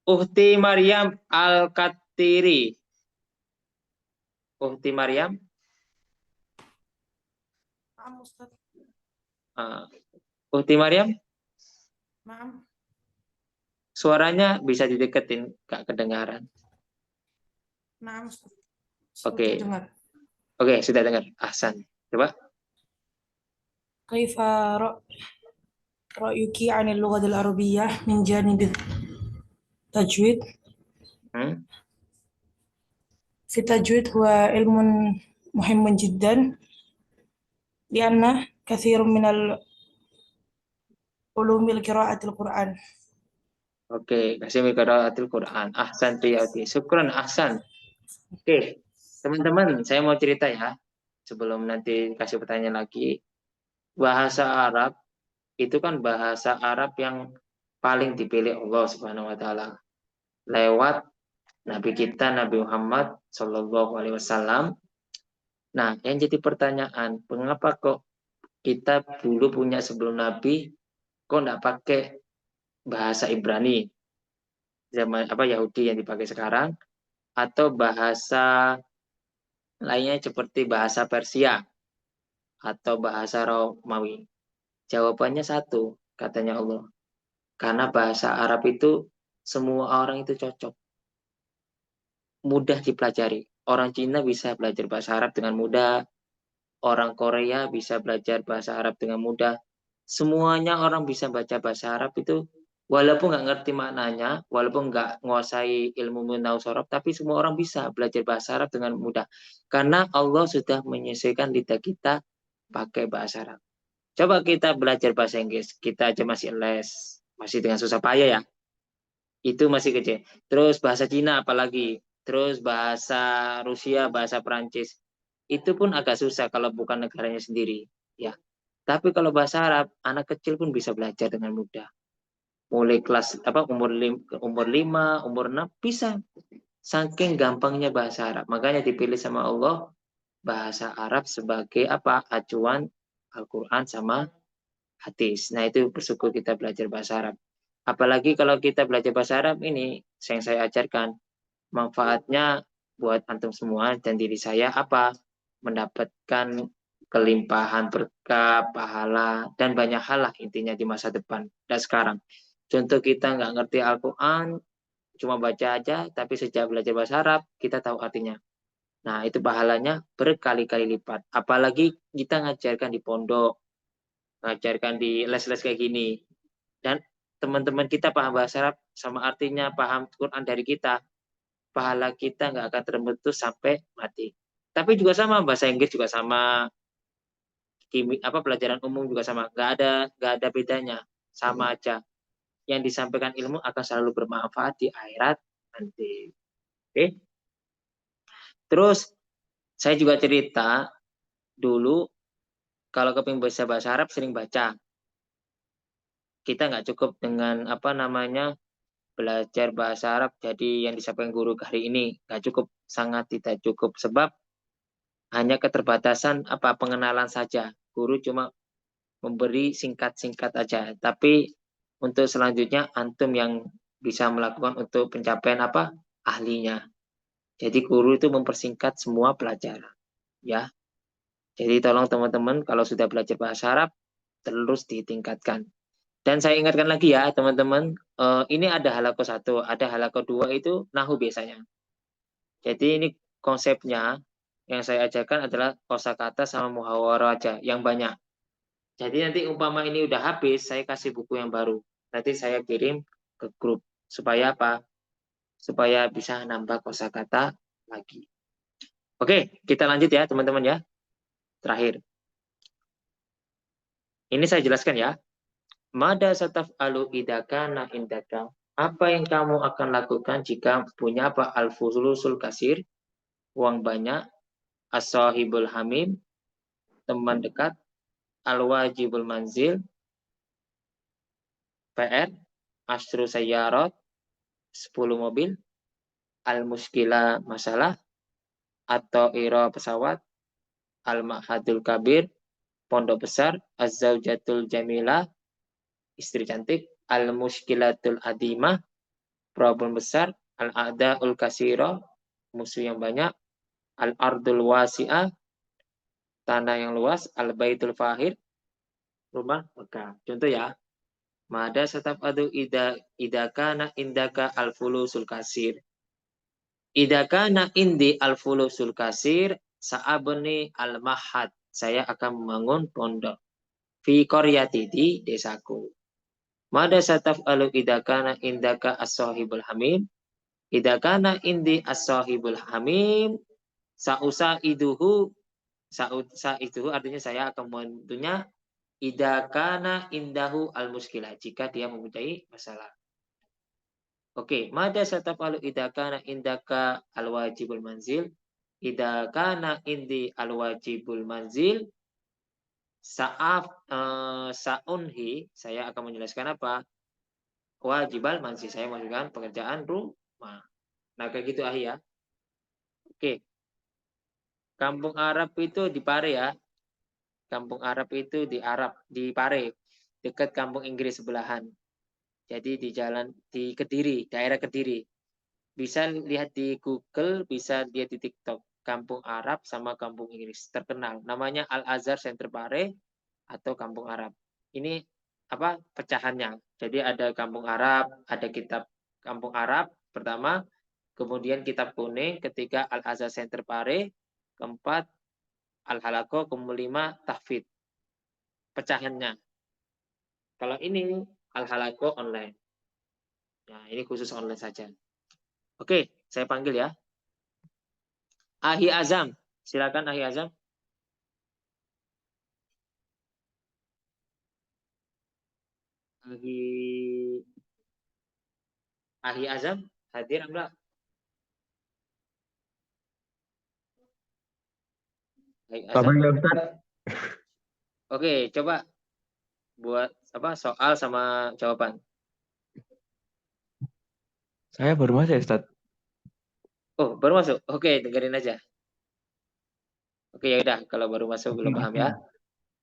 Speaker 1: Uhti Maryam Al-Katiri. Uhti Maryam.
Speaker 17: Naam, Ustaz.
Speaker 1: Uhti Maryam.
Speaker 17: Naam.
Speaker 1: Suaranya bisa dideketin, gak kedengaran.
Speaker 17: Naam, Ustaz.
Speaker 1: Oke.
Speaker 17: Sudah dengar.
Speaker 1: Oke, sudah dengar. Ahsan. Coba.
Speaker 17: Kaifa ra'yuki 'anil lughatil arabiyyah min janib tajwid? في التجويد هو علم مهم جدا لأنه كثير من علوم القراءة القرآن.
Speaker 1: Oke, kasih qiraatul Quran. Ahsan Riyati. Syukran, ahsan. Oke, teman-teman, saya mau cerita ya. Sebelum nanti kasih pertanyaan lagi. Bahasa Arab itu kan bahasa Arab yang paling dipilih Allah Subhanahu wa taala. Lewat Nabi kita Nabi Muhammad Shallallahu alaihi wasallam. Nah, yang jadi pertanyaan, mengapa kok kita dulu punya sebelum Nabi kok enggak pakai bahasa Ibrani? Zaman Yahudi yang dipakai sekarang atau bahasa lainnya seperti bahasa Persia atau bahasa Romawi? Jawabannya satu, katanya Allah. Karena bahasa Arab itu semua orang itu cocok. Mudah dipelajari. Orang Cina bisa belajar bahasa Arab dengan mudah. Orang Korea bisa belajar bahasa Arab dengan mudah. Semuanya orang bisa baca bahasa Arab itu walaupun nggak ngerti maknanya, walaupun nggak menguasai ilmu nahwu sorof, tapi semua orang bisa belajar bahasa Arab dengan mudah. Karena Allah sudah menyesuaikan lidah kita pakai bahasa Arab. Coba kita belajar bahasa Inggris, kita aja masih les, masih dengan susah payah ya. Itu masih kecil. Terus bahasa Cina apalagi, terus bahasa Rusia, bahasa Perancis. Itu pun agak susah kalau bukan negaranya sendiri, ya. Tapi kalau bahasa Arab, anak kecil pun bisa belajar dengan mudah. Mulai kelas umur 5, umur 6 bisa. Saking gampangnya bahasa Arab. Makanya dipilih sama Allah bahasa Arab sebagai acuan Al-Quran sama hadis. Nah, itu bersyukur kita belajar bahasa Arab. Apalagi kalau kita belajar bahasa Arab ini, yang saya ajarkan, manfaatnya buat antum semua dan diri saya mendapatkan kelimpahan berkah, pahala, dan banyak hal lah intinya di masa depan dan sekarang. Contoh kita nggak ngerti Al-Quran, cuma baca aja, tapi sejak belajar bahasa Arab, kita tahu artinya. Nah, itu pahalanya berkali-kali lipat. Apalagi kita ngajarkan di pondok, ngajarkan di les-les kayak gini. Dan teman-teman kita paham bahasa Arab, sama artinya paham Quran dari kita, pahala kita nggak akan terbentuk sampai mati. Tapi juga sama, bahasa Inggris juga sama, pelajaran umum juga sama, nggak ada bedanya, sama aja. Yang disampaikan ilmu akan selalu bermanfaat di akhirat nanti. Oke? Terus saya juga cerita dulu kalau kepingin bisa bahasa Arab sering baca. Kita nggak cukup dengan belajar bahasa Arab jadi yang disampaikan guru hari ini, nggak cukup, sangat tidak cukup, sebab hanya keterbatasan pengenalan saja. Guru cuma memberi singkat-singkat aja, tapi untuk selanjutnya antum yang bisa melakukan untuk pencapaian ahlinya. Jadi guru itu mempersingkat semua pelajaran, ya. Jadi tolong teman-teman kalau sudah belajar bahasa Arab terus ditingkatkan. Dan saya ingatkan lagi ya teman-teman, ini ada halaqah 1, ada halaqah 2 itu nahwu biasanya. Jadi ini konsepnya yang saya ajarkan adalah kosakata sama muhawarah aja yang banyak. Jadi nanti umpama ini udah habis, saya kasih buku yang baru. Nanti saya kirim ke grup. Supaya apa? Supaya bisa nambah kosakata lagi. Oke, kita lanjut ya teman-teman ya. Terakhir. Ini saya jelaskan ya. Mada sataf'alu idakana indaka. Apa yang kamu akan lakukan jika punya apa? Al-fulusul kasir, uang banyak, as-sahibul hamim, teman dekat, al-wajibul manzil, PR, asyru sayyarat, 10 mobil, al-muskila masalah, atau iro pesawat, al-ma'hadul kabir, pondok besar, az-zawjatul jamilah, istri cantik, al-muskilatul adimah, problem besar, al-a'da'ul kasiro, musuh yang banyak, al-ardul wasi'ah, tanah yang luas, al-baitul fahir, rumah megah. Contoh ya, mada satafadu idakana indaka al-fulusul kasir. Idakana indi al-fulusul kasir, sa'abni al-mahad. Saya akan membangun pondok. Fi qaryati, di desaku. Mada sataf'alu idakana indaka as-sahibul hamim. Idakana indi as-sahibul hamim, sa'usaiduhu. Sa'usaiduhu artinya saya akan membantunya. Idakana indahu al-muskilah, jika dia mempunyai masalah. Oke, mada sataf'alu idakana indaka al-wajibul manzil. Idakana indi al-wajibul manzil, sa'unhi, saya akan menjelaskan apa? Wajibal manzil, saya masukkan pekerjaan rumah. Nah, kayak gitu ya. Oke. Kampung Arab itu di Pare ya. Kampung Arab itu di Pare, dekat kampung Inggris sebelahan. Jadi di Kediri, daerah Kediri. Bisa lihat di Google, bisa lihat di TikTok. Kampung Arab sama kampung Inggris terkenal. Namanya Al-Azhar Center Pare atau Kampung Arab. Ini apa pecahannya? Jadi ada Kampung Arab, ada kitab Kampung Arab pertama, kemudian kitab kuning ketiga Al-Azhar Center Pare, keempat Al-Halaqah, kelima Tahfidz. Pecahannya. Kalau ini Al-Halaqah online. Nah, ini khusus online saja. Oke, saya panggil ya. Ahi Azam. Silakan Ahi Azam. Ahi Azam hadir enggak? Ahi Azam. Oke, coba buat apa soal sama jawaban.
Speaker 12: Saya baru masuk ya, Ustaz.
Speaker 1: Oh, baru masuk. Oke, dengerin aja. Oke, ya udah kalau baru masuk belum paham ya.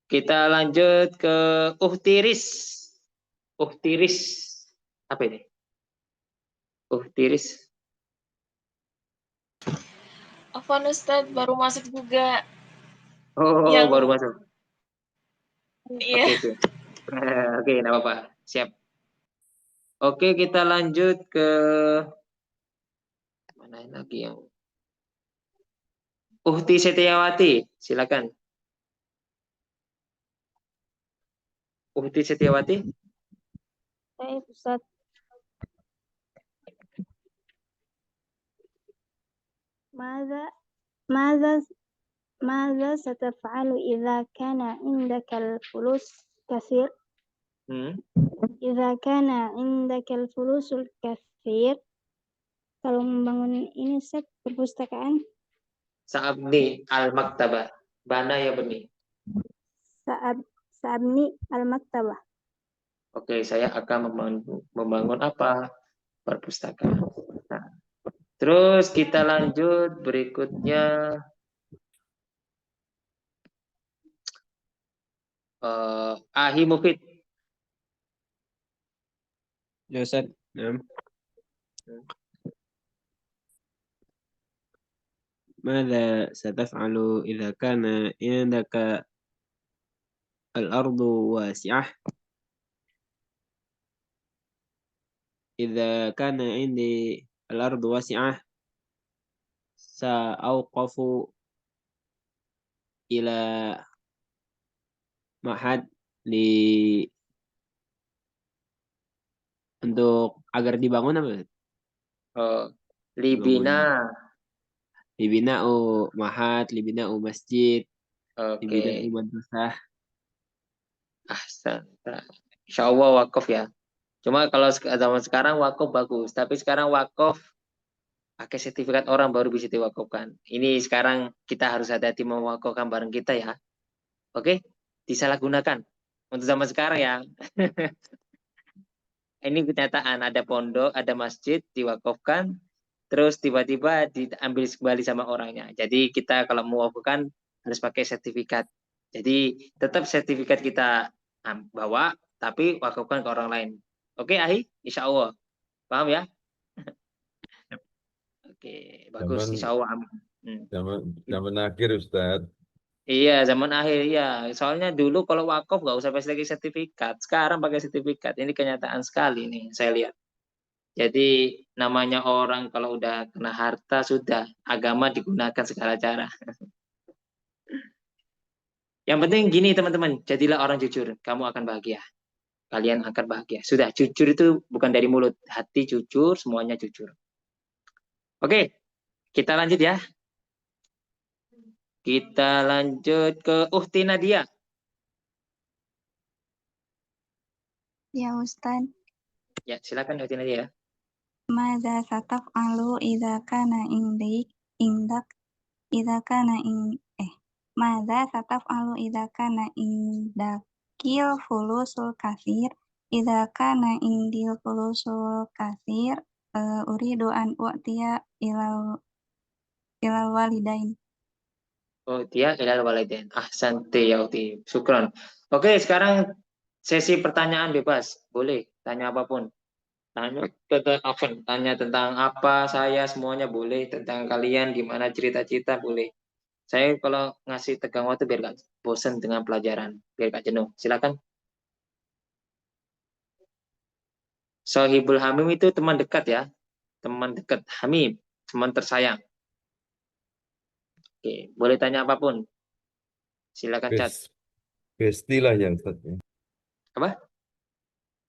Speaker 1: Kita lanjut ke Uhtiris. Uhtiris. Apa ini? Uhtiris.
Speaker 18: Afwan Ustadz, baru masuk juga.
Speaker 1: Oh,
Speaker 18: Yang...
Speaker 1: baru masuk.
Speaker 18: Iya.
Speaker 1: Oke. Oke, enggak apa-apa. Siap. Oke, kita lanjut ke mana lagi yang Uhti Setiawati, silakan. Uhti Setiawati.
Speaker 10: Baik, Ustaz. ماذا ستفعل إذا كان عندك الفلوس كثير؟ إذا كان عندك الفلوس الكثير, kalau membangun ini set perpustakaan.
Speaker 1: Sa'abni al-maktabah. Bana ya beni.
Speaker 10: Sa'abni al-maktabah.
Speaker 1: Oke, saya akan membangun apa? Perpustakaan. Nah, terus kita lanjut berikutnya. Ahi Mufid.
Speaker 12: Ya, Ustaz. ماذا ستفعل إذا كان عندك الأرض واسعة؟ إذا كان عندي الأرض واسعة سأوقف إلى معهد untuk agar dibangun apa?
Speaker 1: Oh, libina.
Speaker 12: Libina'u mahat, libina'u masjid, libina'u
Speaker 1: Oke.
Speaker 12: madrasah.
Speaker 1: Ahsan. Insya Allah wakaf ya. Cuma kalau zaman sekarang wakaf bagus, tapi sekarang wakaf pakai sertifikat orang baru bisa diwakafkan. Ini sekarang kita harus hati-hati mewakafkan barang kita ya. Oke, disalahgunakan untuk zaman sekarang ya. Ini kenyataan, ada pondok, ada masjid diwakafkan, terus tiba-tiba diambil kembali sama orangnya. Jadi kita kalau mewakafkan harus pakai sertifikat. Jadi tetap sertifikat kita bawa, tapi wakafkan ke orang lain. Oke, Ahi? Insya Allah. Paham ya? Oke, bagus. Insya Allah.
Speaker 8: Zaman akhir Ustadz.
Speaker 1: Iya, zaman akhir ya. Soalnya dulu kalau wakaf nggak usah pakai sertifikat. Sekarang pakai sertifikat. Ini kenyataan sekali nih, saya lihat. Jadi namanya orang kalau udah kena harta sudah agama digunakan segala cara. Yang penting gini teman-teman, jadilah orang jujur. Kamu akan bahagia. Kalian akan bahagia. Sudah, jujur itu bukan dari mulut. Hati jujur, semuanya jujur. Oke, kita lanjut ya. Kita lanjut ke Uhti Nadia.
Speaker 16: Ya Ustaz.
Speaker 1: Ya, silakan Uhti Nadia.
Speaker 16: Mada sataf'alu idza kana indak idza kana Mada sataf'alu idza kana indakil fulusul katsir idza kana indil fulusul katsir uridu an u'tiya ilal walidain.
Speaker 1: Oh, dia ilal walidain. Ahsanti ya Uti. Syukron. Oke, sekarang sesi pertanyaan bebas. Boleh tanya apapun. Tanya tentang apa saya semuanya boleh. Tentang kalian gimana cerita-cerita boleh. Saya kalau ngasih tegang waktu biar gak bosan dengan pelajaran. Biar gak jenuh. Silakan. Sohibul Hamim itu teman dekat ya. Teman dekat. Hamim. Teman tersayang. Oke, boleh tanya apapun. Silakan chat.
Speaker 8: Besti lah yang Ustadz.
Speaker 1: Apa?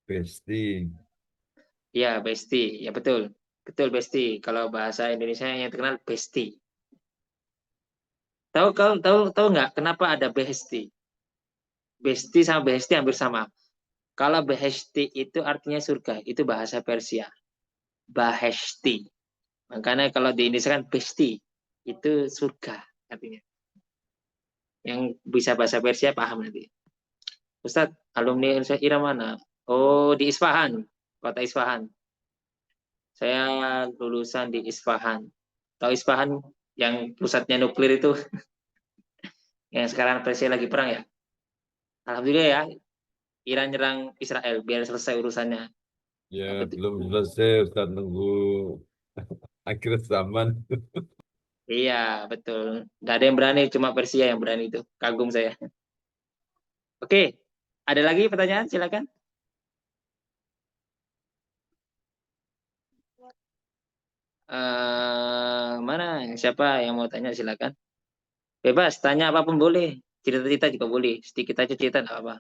Speaker 8: Besti.
Speaker 1: Ya, besti. Ya betul. Betul besti. Kalau bahasa Indonesia yang terkenal besti. Tahu nggak kenapa ada behesti? Besti sama behesti hampir sama. Kalau behesti itu artinya surga, itu bahasa Persia. Bahesti. Makanya kalau di Indonesia kan besti, itu surga artinya. Yang bisa bahasa Persia paham nanti. Ustadz, alumni Universitas Ira mana? Oh, di Isfahan, kota Isfahan. Saya lulusan di Isfahan. Tahu Isfahan yang pusatnya nuklir itu? Yang sekarang Persia lagi perang ya? Alhamdulillah ya, Iran nyerang Israel biar selesai urusannya.
Speaker 8: Ya, belum selesai Ustadz, nunggu akhir zaman.
Speaker 1: Iya, betul. Nggak ada yang berani, cuma Persia yang berani itu. Kagum saya. Oke, ada lagi pertanyaan? Silakan. Mana? Siapa yang mau tanya? Silakan. Bebas, tanya apapun boleh. Cerita-cerita juga boleh. Sedikit aja cerita, nggak apa.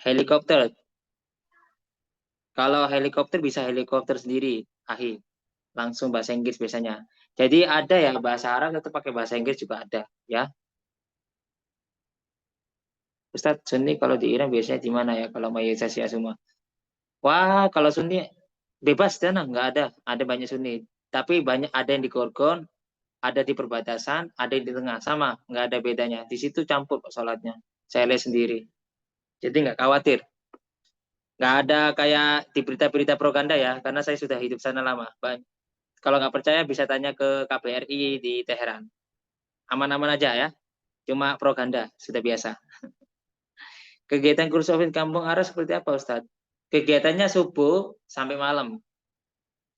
Speaker 1: Helikopter. Kalau helikopter bisa helikopter sendiri, Ahi. Langsung bahasa Inggris biasanya. Jadi ada ya bahasa Arab tetap pakai bahasa Inggris juga ada, ya. Ustadz, Sunni kalau di Iran biasanya di mana ya kalau mayorisasi semua? Wah, kalau Sunni bebas dan nggak ada. Ada banyak Sunni. Tapi banyak ada yang di Gorgon, ada di perbatasan, ada yang di tengah. Sama, nggak ada bedanya. Di situ campur kok sholatnya. Saya lihat sendiri. Jadi nggak khawatir. Nggak ada kayak di berita-berita propaganda ya, karena saya sudah hidup sana lama. Kalau nggak percaya bisa tanya ke KBRI di Teheran. Aman-aman aja ya. Cuma propaganda, sudah biasa. Kegiatan kursus offline Kampung Arab seperti apa Ustadz? Kegiatannya subuh sampai malam.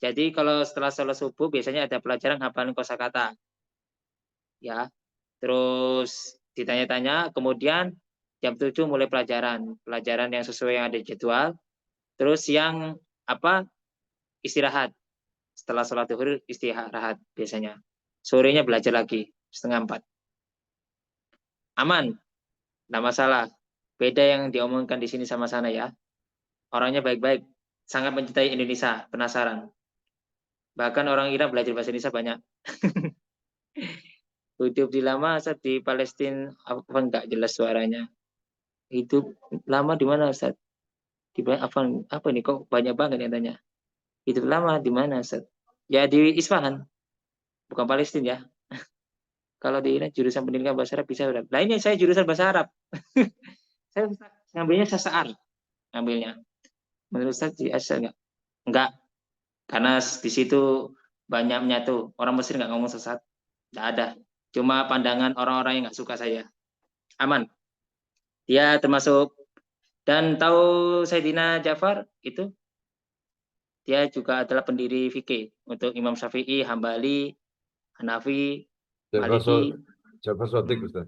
Speaker 1: Jadi kalau setelah sholat subuh biasanya ada pelajaran hafalan kosakata. Ya. Terus ditanya-tanya, kemudian jam 7 mulai pelajaran yang sesuai yang ada di jadwal. Terus siang istirahat. Setelah sholat zuhur istirahat biasanya. Sorenya belajar lagi 3:30. Aman, nggak masalah. Beda yang diomongkan di sini sama sana ya. Orangnya baik-baik, sangat mencintai Indonesia, penasaran. Bahkan orang Iran belajar bahasa Indonesia banyak. Hidup di lama Ustaz di Palestina apa enggak jelas suaranya. Hidup lama di mana Ustaz? Di apa nih kok banyak banget yang tanya. Hidup lama di mana Ustaz? Ya di Isfahan. Bukan Palestina ya. Kalau di Iran jurusan pendidikan bahasa Arab bisa udah. Nah ini saya jurusan bahasa Arab. Saya ngambilnya sasar. Ngambilnya. Menurut Ustaz di Asa enggak? Enggak. Karena di situ banyak menyatu. Orang Mesir nggak ngomong sesat. Nggak ada. Cuma pandangan orang-orang yang nggak suka saya. Aman. Dia termasuk, dan tahu Sayyidina Ja'far itu, dia juga adalah pendiri fikih untuk Imam Syafi'i, Hambali, Hanafi, Maliki.
Speaker 8: Ja'far Shadiq, Ustaz.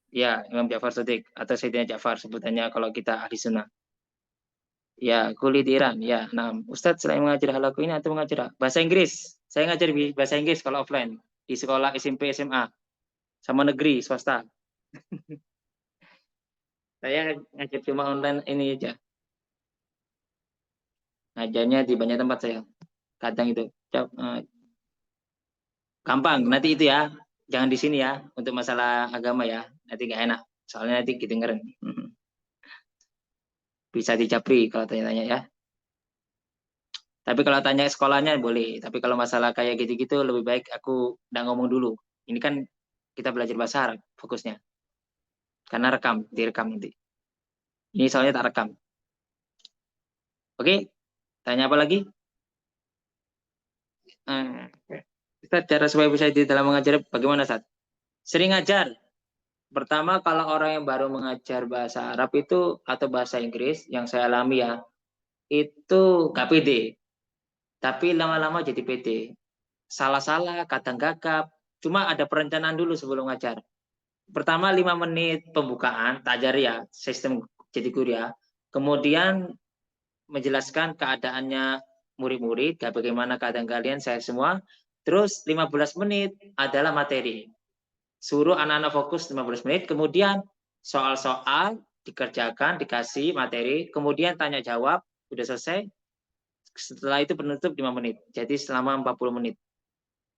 Speaker 1: Ya, Imam Ja'far Shadiq atau Sayyidina Ja'far sebutannya kalau kita ahli sunnah. Ya, kuliah di Iran. Ya, nah, Ustadz selain mengajar halaku ini atau mengajar bahasa Inggris. Saya ngajar bahasa Inggris kalau offline di sekolah SMP SMA sama negeri swasta. Saya ngajar cuma online ini aja. Ngajarnya di banyak tempat saya. Kadang itu gampang. Nanti itu ya, jangan di sini ya untuk masalah agama ya. Nanti nggak enak. Soalnya nanti kedengeran. Bisa dijapri kalau tanya-tanya ya. Tapi kalau tanya sekolahnya boleh. Tapi kalau masalah kayak gitu-gitu lebih baik aku nggak ngomong dulu. Ini kan kita belajar bahasa Arab fokusnya. Karena direkam nanti. Ini soalnya tak rekam. Oke, tanya apa lagi? Ustaz, cara supaya bisa di dalam mengajar bagaimana Ustaz? Sering ngajar. Pertama kalau orang yang baru mengajar bahasa Arab itu atau bahasa Inggris yang saya alami ya, itu gak pede. Tapi lama-lama jadi pede. Salah-salah, kadang gagap. Cuma ada perencanaan dulu sebelum ngajar. Pertama 5 menit pembukaan, tajariyah, sistem jadi guru ya. Kemudian menjelaskan keadaannya murid-murid, bagaimana keadaan kalian, saya semua. Terus 15 menit adalah materi. Suruh anak-anak fokus 15 menit, kemudian soal-soal dikerjakan, dikasih materi, kemudian tanya jawab, udah selesai. Setelah itu penutup 5 menit. Jadi selama 40 menit.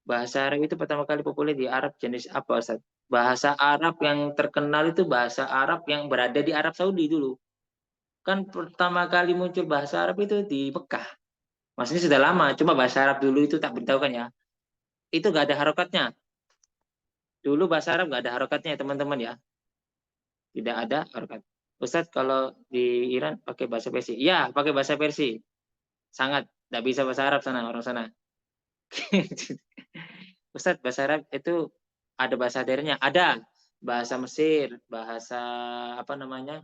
Speaker 1: Bahasa Arab itu pertama kali populer di Arab jenis apa Ustaz? Bahasa Arab yang terkenal itu bahasa Arab yang berada di Arab Saudi dulu. Kan pertama kali muncul bahasa Arab itu di Mekah. Maksudnya sudah lama, cuma bahasa Arab dulu itu tak beritahu kan ya. Itu gak ada harokatnya. Dulu bahasa Arab gak ada harokatnya teman-teman ya. Tidak ada harokat. Ustaz kalau di Iran pakai bahasa Persia? Iya, pakai bahasa Persia. Sangat. Tidak bisa bahasa Arab sana, orang sana. Ustaz, bahasa Arab itu ada bahasa daerahnya? Ada. Bahasa Mesir, bahasa apa namanya?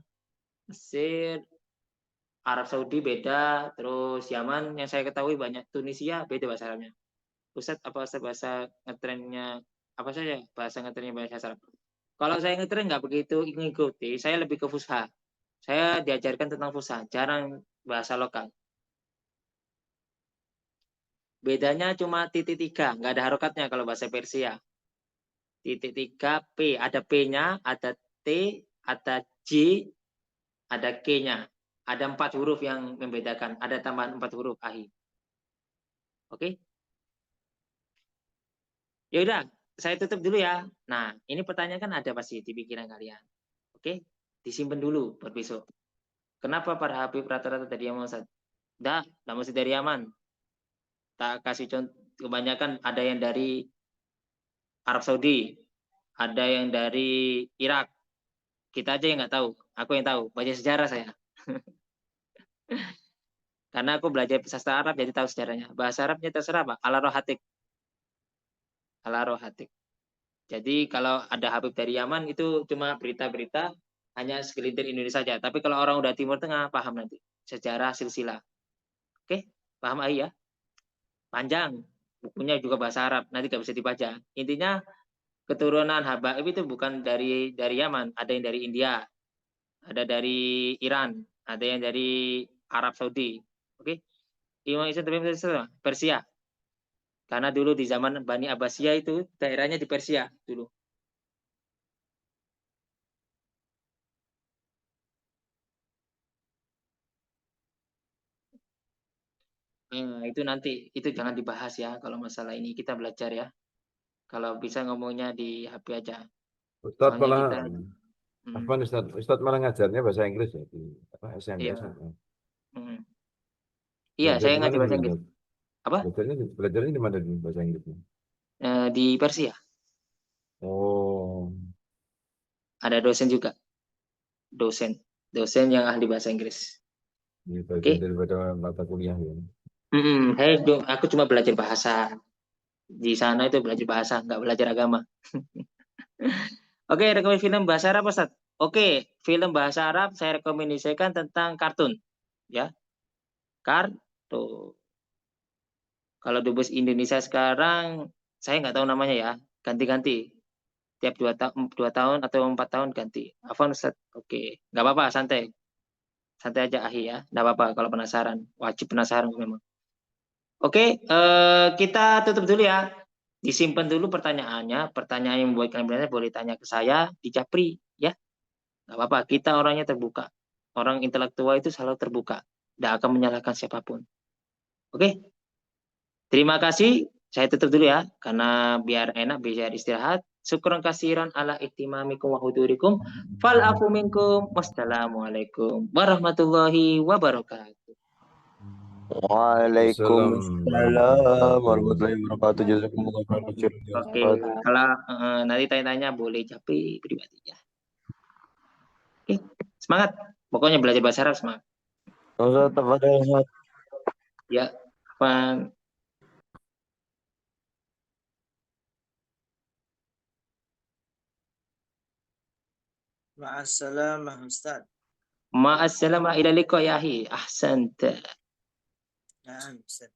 Speaker 1: Mesir, Arab Saudi beda, terus Yaman yang saya ketahui banyak, Tunisia beda bahasa Arabnya. Ustaz, apa bahasa ngetrennya apa saja bahasa ngetrennya bahasa Arab? Kalau saya ngetren nggak begitu ngikuti, saya lebih ke fusha. Saya diajarkan tentang fusha, jarang bahasa lokal. Bedanya cuma titik 3, nggak ada harokatnya kalau bahasa Persia. Titik 3 P, ada P-nya, ada T, ada J, ada K-nya. Ada 4 huruf yang membedakan, ada tambahan 4 huruf akhir. Oke? Ya udah, saya tutup dulu ya. Nah, ini pertanyaan kan ada pasti di pikiran kalian. Oke? Disimpan dulu buat besok. Kenapa para Habib rata-rata dari Yaman Ustaz? Dah mesti dari Yaman. Tak kasih contoh, kebanyakan ada yang dari Arab Saudi, ada yang dari Irak. Kita aja yang nggak tahu, aku yang tahu, baca sejarah saya. Karena aku belajar sastra Arab jadi tahu sejarahnya. Bahasa Arabnya terserah Pak, ala rohatik. Ala rohatik. Jadi kalau ada Habib dari Yaman itu cuma berita-berita hanya segelintir Indonesia saja. Tapi kalau orang udah Timur Tengah paham nanti sejarah silsilah. Oke, paham Ai ya? Panjang, bukunya juga bahasa Arab, nanti nggak bisa dibaca. Intinya keturunan Habaib itu bukan dari Yaman, ada yang dari India, ada dari Iran, ada yang dari Arab Saudi. Oke, Imam Islam Persia. Karena dulu di zaman Bani Abbasiyah itu daerahnya di Persia dulu. Itu nanti, itu jangan dibahas ya. Kalau masalah ini kita belajar ya. Kalau bisa ngomongnya di HP aja.
Speaker 8: Ustadz
Speaker 1: Soalnya
Speaker 8: malah,
Speaker 1: kita,
Speaker 8: Afwan Ustadz malah ngajarnya bahasa Inggris ya di SMP.
Speaker 1: Iya. Iya, saya ngajar bahasa Inggris. Apa?
Speaker 8: Belajarnya di mana di bahasa Inggrisnya?
Speaker 1: Di Persia.
Speaker 8: Oh.
Speaker 1: Ada dosen juga. Dosen yang ahli bahasa Inggris.
Speaker 8: Ini bagian daripada mata kuliah ya.
Speaker 1: Aku cuma belajar bahasa. Di sana itu belajar bahasa, nggak belajar agama. Oke, rekomendasi film bahasa Arab, Ustaz. Oke, film bahasa Arab saya rekomendasikan tentang kartun. Ya. Kartun. Kalau dubes Indonesia sekarang, saya nggak tahu namanya ya. Ganti-ganti. Tiap 2 tahun atau 4 tahun ganti. Afwan, Ustaz. Oke, nggak apa-apa, santai. Santai aja Ahi ya. Nggak apa-apa kalau penasaran. Wajib penasaran memang. Oke, kita tutup dulu ya. Disimpan dulu pertanyaannya. Pertanyaan yang membuat kalian bertanya boleh tanya ke saya di Japri ya. Nggak apa-apa, kita orangnya terbuka. Orang intelektual itu selalu terbuka. Nggak akan menyalahkan siapapun. Oke. Terima kasih. Saya tutup dulu ya karena biar enak biar istirahat. Syukran kasiran ala ihtimamikum wa hudurikum. Fal afu minkum. Wassalamualaikum warahmatullahi wabarakatuh.
Speaker 14: Waalaikumsalam warahmatullahi wabarakatuh. Jazakumullah khairan.
Speaker 1: Oke, kalau nanti tanya-tanya boleh Japri pribadi ya. Oke, semangat. Pokoknya belajar bahasa Arab semangat. Ya, Pak.
Speaker 13: Ma'assalamah Ustaz.
Speaker 1: Ma'assalamah ila liqa ya ahi. Ahsanta.
Speaker 13: Nah, Ustaz.